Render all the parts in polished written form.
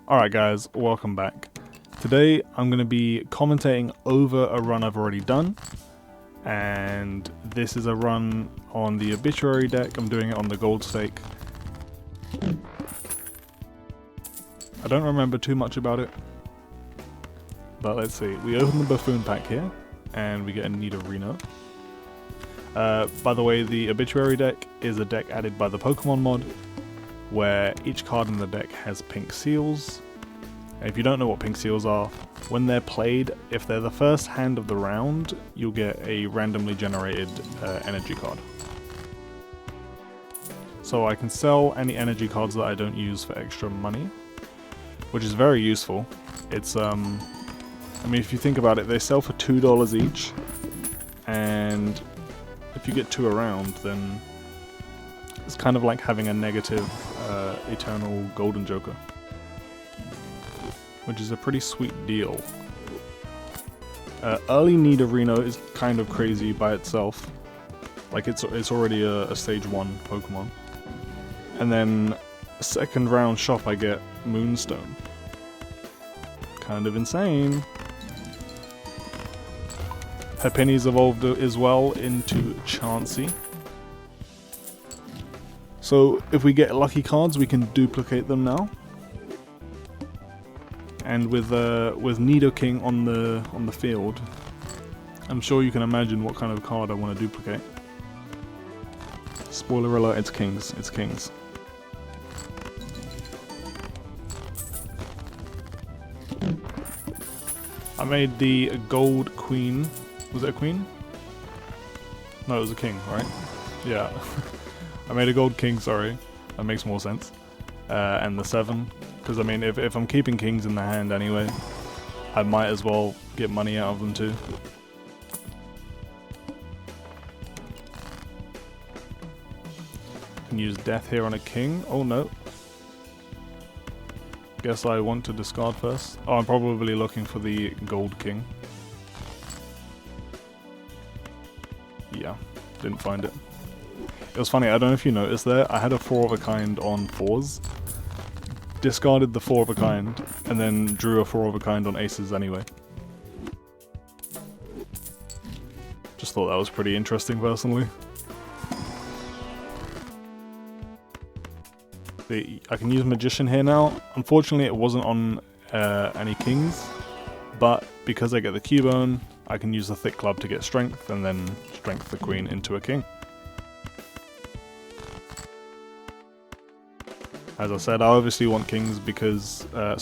Alright guys, welcome back. Today I'm going to be commentating over a run I've already done, and this is a run on the Obituary deck. I'm doing it on the Gold Stake. I don't remember too much about it, but let's see. We open the Buffoon pack here, and we get a Nidoking. By the way, the Obituary deck is a deck added by the Pokermon mod, where each card in the deck has pink seals. And if you don't know what pink seals are, when they're played, if they're the first hand of the round, you'll get a randomly generated energy card. So I can sell any energy cards that I don't use for extra money, which is very useful. It's I mean, if you think about it, they sell for $2 each, and if you get 2 around, then it's kind of like having a negative eternal golden joker, which is a pretty sweet deal. Early Nidoking is kind of crazy by itself. Like it's already a stage 1 Pokemon. And then second round shop I get Moonstone. Kind of insane. Happinny's evolved as well into Chansey. So if we get lucky cards, we can duplicate them now. And with Nidoking on the field, I'm sure you can imagine what kind of card I want to duplicate. Spoiler alert, it's Kings. It's Kings. I made the gold queen. Was it a queen? No, it was a king, right? Yeah. I made a gold king, sorry. That makes more sense. And the 7. Because I mean, if I'm keeping kings in the hand anyway, I might as well get money out of them too. Can use death here on a king. Oh no. Guess I want to discard first. Oh, I'm probably looking for the gold king. Yeah, didn't find it. It was funny, I don't know if you noticed there, I had a 4 of a kind on 4s. Discarded the 4 of a kind, and then drew a 4 of a kind on aces anyway. Just thought that was pretty interesting personally. I can use Magician here now. Unfortunately it wasn't on any kings, but because I get the Cubone, I can use the Thick Club to get strength, and then strength the queen into a king. As I said, I obviously want kings because, I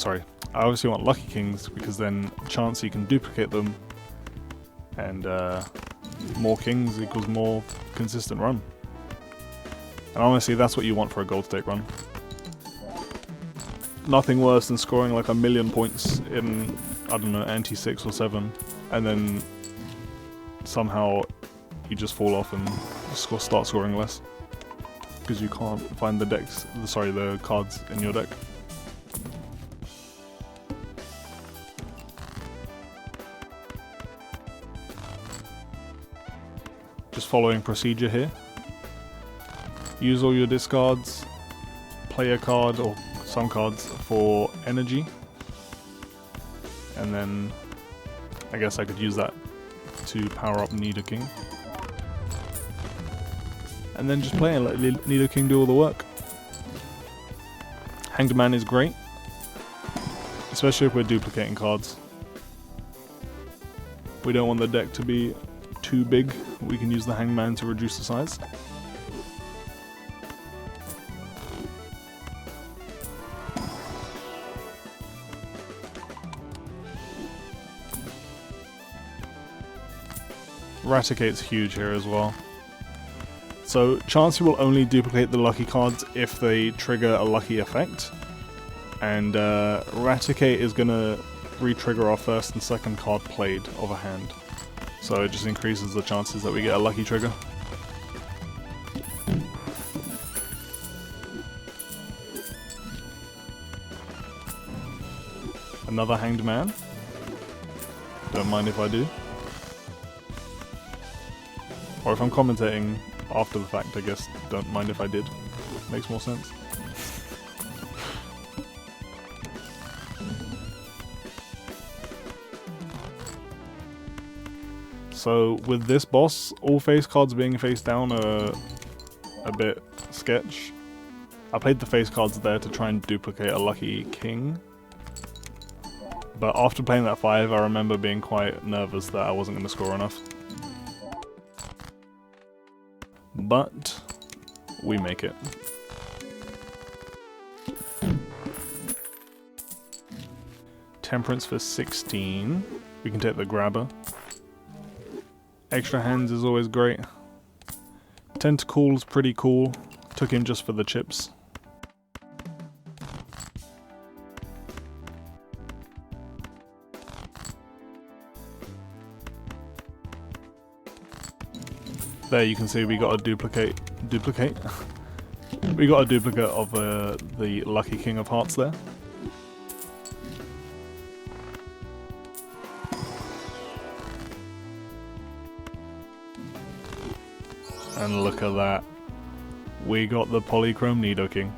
obviously want lucky kings because then Chansey can duplicate them, and more kings equals more consistent run. And honestly, that's what you want for a gold stake run. Nothing worse than scoring like 1,000,000 points in, I don't know, anti 6 or 7, and then somehow you just fall off and start scoring less. Because you can't find the cards in your deck. Just following procedure here. Use all your discards, play a card or some cards for energy, and then I guess I could use that to power up Nidoking. And then just play and let Nidoking do all the work. Hanged Man is great, especially if we're duplicating cards. We don't want the deck to be too big. We can use the Hanged Man to reduce the size. Raticate's huge here as well. So Chansey will only duplicate the lucky cards if they trigger a lucky effect, and Raticate is going to re-trigger our first and second card played of a hand. So it just increases the chances that we get a lucky trigger. Another Hanged Man. Don't mind if I do. Or if I'm commentating after the fact, I guess don't mind if I did. Makes more sense. So with this boss, all face cards being face down are a bit sketch. I played the face cards there to try and duplicate a lucky king. But after playing that 5, I remember being quite nervous that I wasn't going to score enough. But we make it. Temperance for 16. We can take the grabber. Extra hands is always great. Tentacle's pretty cool. Took him just for the chips. There you can see we got a duplicate. We got a duplicate of the Lucky King of Hearts there. And look at that. We got the Polychrome Nidoking.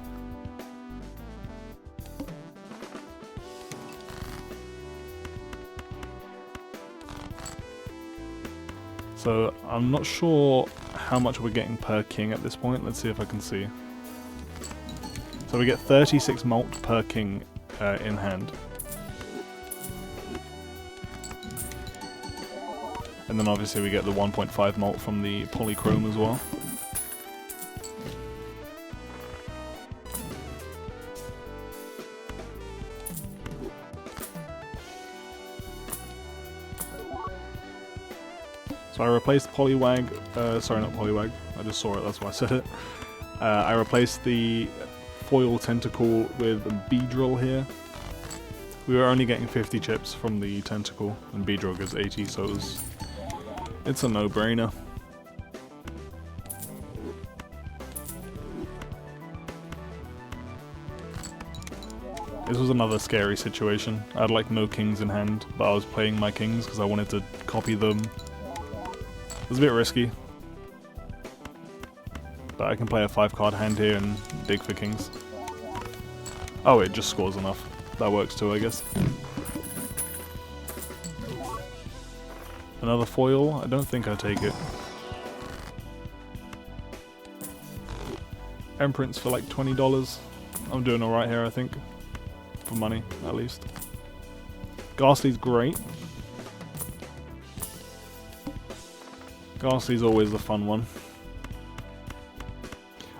So I'm not sure how much we're getting per king at this point. Let's see if I can see. So we get 36 malt per king in hand. And then obviously we get the 1.5 malt from the Polychrome as well. So I replaced Poliwag, sorry not Poliwag, I just saw it, that's why I said it. I replaced the foil tentacle with Beedrill here. We were only getting 50 chips from the tentacle, and Beedrill gives 80, so it's a no-brainer. This was another scary situation. I had like no kings in hand, but I was playing my kings because I wanted to copy them. It was a bit risky. But I can play a 5-card hand here and dig for kings. Oh, it just scores enough. That works too, I guess. Another foil? I don't think I take it. Emprance for like $20. I'm doing alright here, I think. For money, at least. Ghastly's great. Ghastly's always the fun one.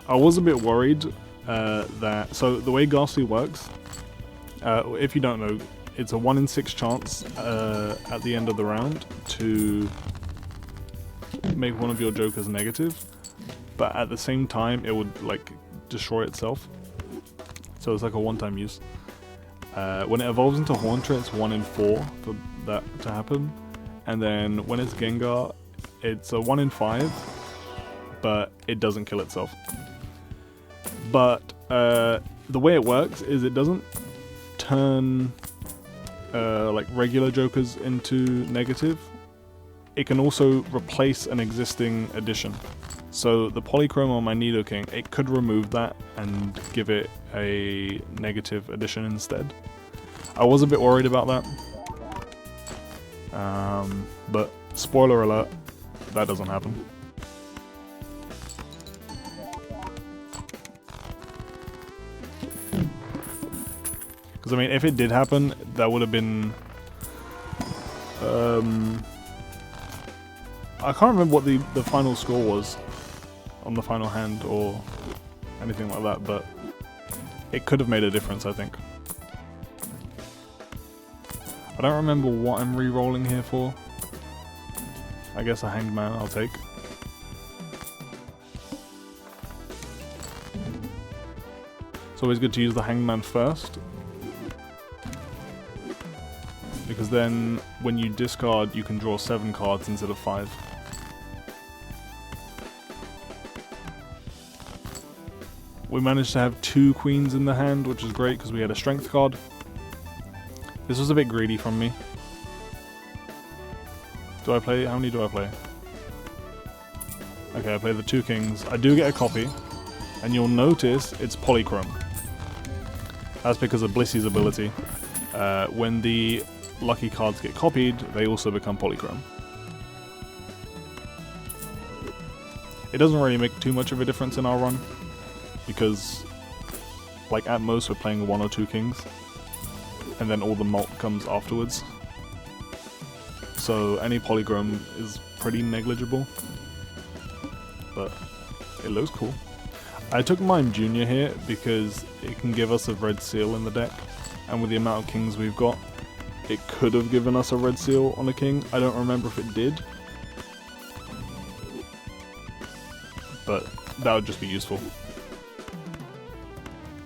I was a bit worried that... So, the way Ghastly works, if you don't know, it's a 1 in 6 chance at the end of the round to make one of your jokers negative, but at the same time it would like destroy itself. So it's like a one-time use. When it evolves into Haunter, it's 1 in 4 for that to happen, and then when it's Gengar, it's a 1 in 5, but it doesn't kill itself. But the way it works is it doesn't turn like regular jokers into negative. It can also replace an existing addition. So the Polychrome on my Nidoking, it could remove that and give it a negative addition instead. I was a bit worried about that. But spoiler alert, that doesn't happen. Because I mean, if it did happen, that would have been... I can't remember what the final score was on the final hand or anything like that, but it could have made a difference, I think. I don't remember what I'm re-rolling here for. I guess a Hanged Man I'll take. It's always good to use the Hanged Man first, because then when you discard you can draw 7 cards instead of 5. We managed to have 2 queens in the hand, which is great because we had a strength card. This was a bit greedy from me. Do I play? How many do I play? Okay, I play the 2 kings. I do get a copy, and you'll notice it's Polychrome. That's because of Blissy's ability. When the lucky cards get copied, they also become Polychrome. It doesn't really make too much of a difference in our run, because like at most we're playing 1 or 2 kings, and then all the malt comes afterwards. So any polychrome is pretty negligible, but it looks cool. I took Mime Jr. here because it can give us a red seal in the deck, and with the amount of kings we've got, it could have given us a red seal on a king. I don't remember if it did, but that would just be useful.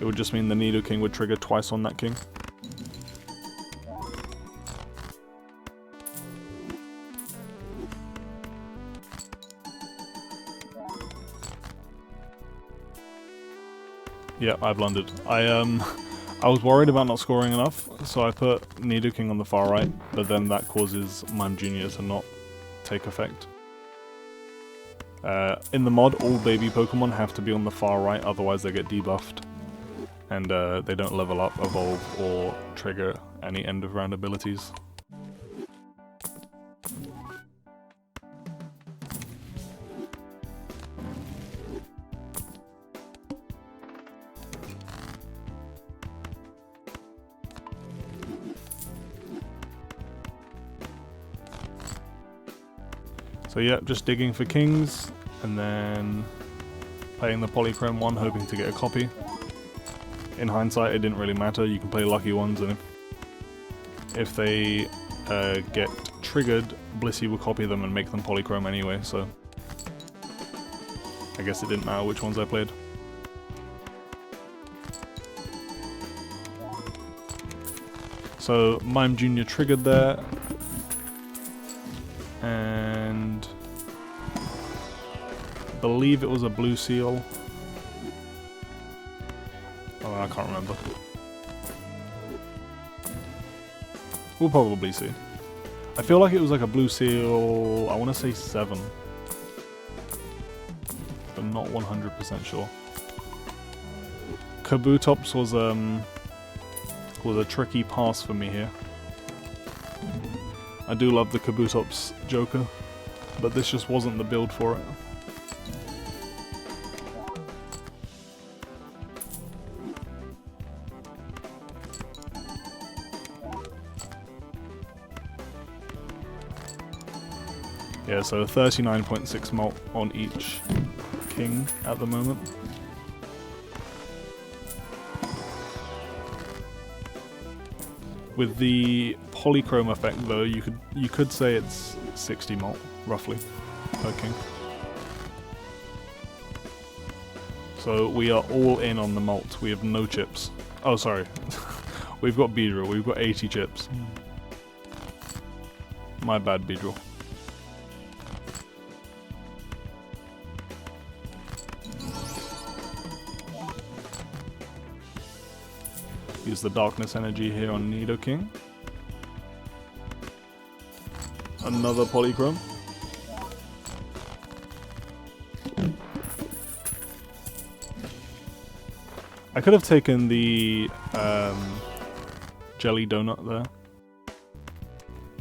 It would just mean the Nidoking would trigger twice on that king. Yeah, I blundered. I was worried about not scoring enough, so I put Nidoking on the far right, but then that causes Mime Jr. to not take effect. In the mod, all baby Pokemon have to be on the far right, otherwise they get debuffed. And they don't level up, evolve, or trigger any end of round abilities. So yeah, just digging for kings, and then playing the polychrome one, hoping to get a copy. In hindsight, it didn't really matter. You can play lucky ones, and if they get triggered, Blissey will copy them and make them polychrome anyway, so I guess it didn't matter which ones I played. So Mime Jr. triggered there, and I believe it was a blue seal. Oh, I can't remember. We'll probably see. I feel like it was like a blue seal, I want to say 7. But not 100% sure. Kabutops was a tricky pass for me here. I do love the Kabutops Joker, but this just wasn't the build for it. Yeah, so 39.6 malt on each king at the moment. With the polychrome effect though, you could say it's 60 malt, roughly, per king. So we are all in on the malt, we have no chips. Oh sorry, we've got Beedrill, we've got 80 chips. My bad, Beedrill. Use the darkness energy here on Nidoking. Another polychrome. I could have taken the jelly donut there,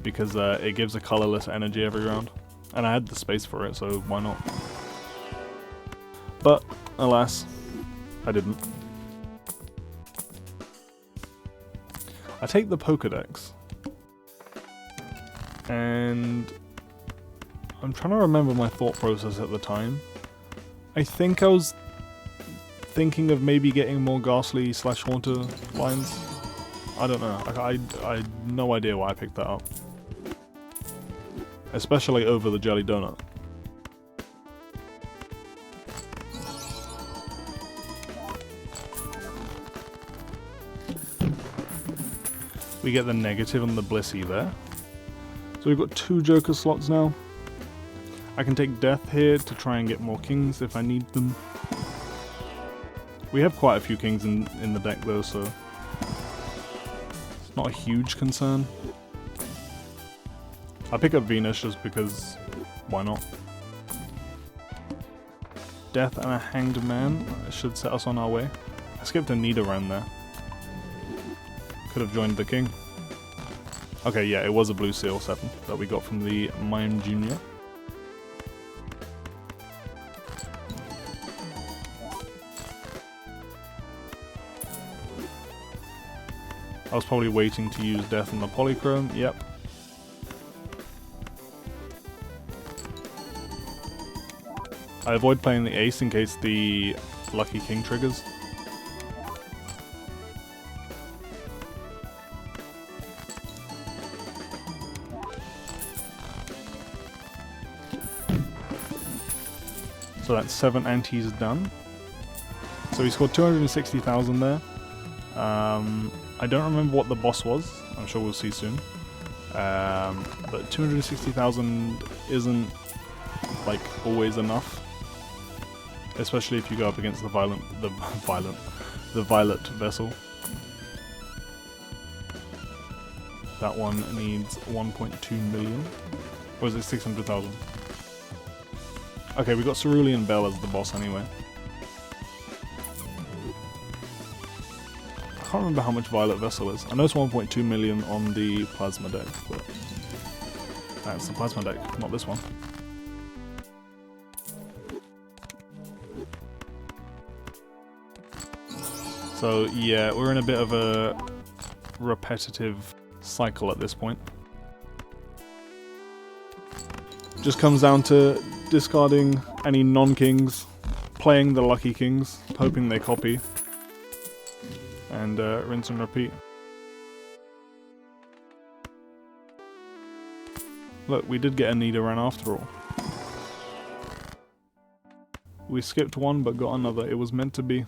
because it gives a colorless energy every round, and I had the space for it, so why not? But alas, I didn't. I take the Pokedex, and I'm trying to remember my thought process at the time. I think I was thinking of maybe getting more Ghastly / Haunter lines. I don't know. I had no idea why I picked that up. Especially over the Jelly Donut. We get the negative on the Blissey there. So we've got 2 Joker slots now. I can take Death here to try and get more kings if I need them. We have quite a few kings in the deck though, so it's not a huge concern. I pick up Venus just because, why not? Death and a Hanged Man should set us on our way. I skipped a Nidoran there. Could have joined the king. Okay, yeah, it was a blue seal 7 that we got from the Mime Jr. I was probably waiting to use Death on the Polychrome, yep. I avoid playing the ace in case the Lucky King triggers. So that's 7 antes done. So he scored 260,000 there. I don't remember what the boss was. I'm sure we'll see soon. But 260,000 isn't like always enough, especially if you go up against the violet vessel. That one needs 1.2 million. Or is it 600,000? Okay, we got Cerulean Bell as the boss anyway. I can't remember how much Violet Vessel is. I know it's 1.2 million on the Plasma deck, but that's the Plasma deck, not this one. So yeah, we're in a bit of a repetitive cycle at this point. Just comes down to discarding any non-kings, playing the lucky kings, hoping they copy, and rinse and repeat. Look, we did get a Nidoran after all. We skipped one but got another. It was meant to be.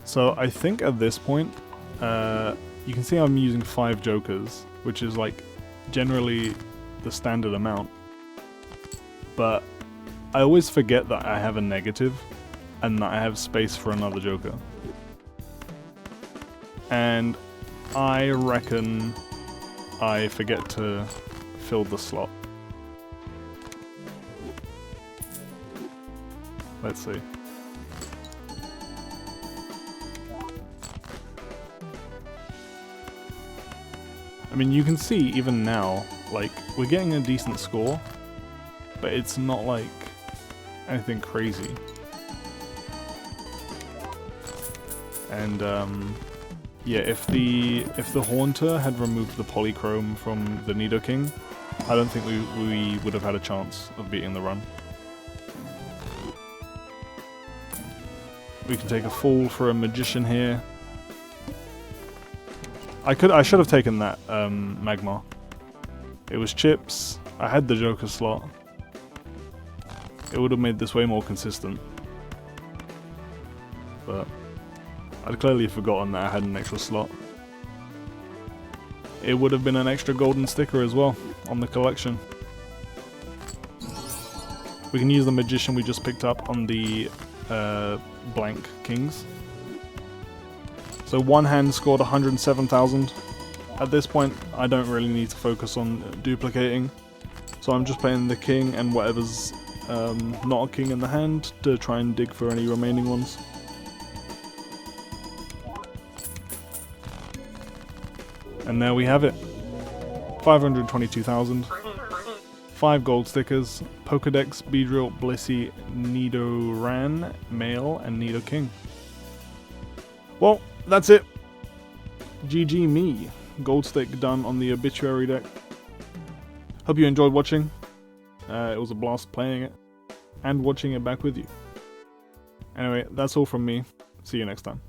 So I think at this point, you can see I'm using 5 jokers, which is like generally the standard amount. But I always forget that I have a negative and that I have space for another joker. And I reckon I forget to fill the slot. Let's see. I mean, you can see even now, like, we're getting a decent score, but it's not like anything crazy. And yeah, if the Haunter had removed the Polychrome from the Nidoking, I don't think we would have had a chance of beating the run. We can take a fall for a Magician here. I should have taken that Magmar. It was chips. I had the Joker slot. It would have made this way more consistent. But I'd clearly forgotten that I had an extra slot. It would have been an extra golden sticker as well on the collection. We can use the Magician we just picked up on the blank kings. So one hand scored 107,000. At this point, I don't really need to focus on duplicating. So I'm just playing the king and whatever's not a king in the hand to try and dig for any remaining ones. And there we have it. 522,000. 5 gold stickers. Pokedex, Beedrill, Blissey, Nidoran, Male, and Nidoking. Well, that's it. GG me. Gold stick done on the Obituary deck. Hope you enjoyed watching. It was a blast playing it and watching it back with you. Anyway, that's all from me. See you next time.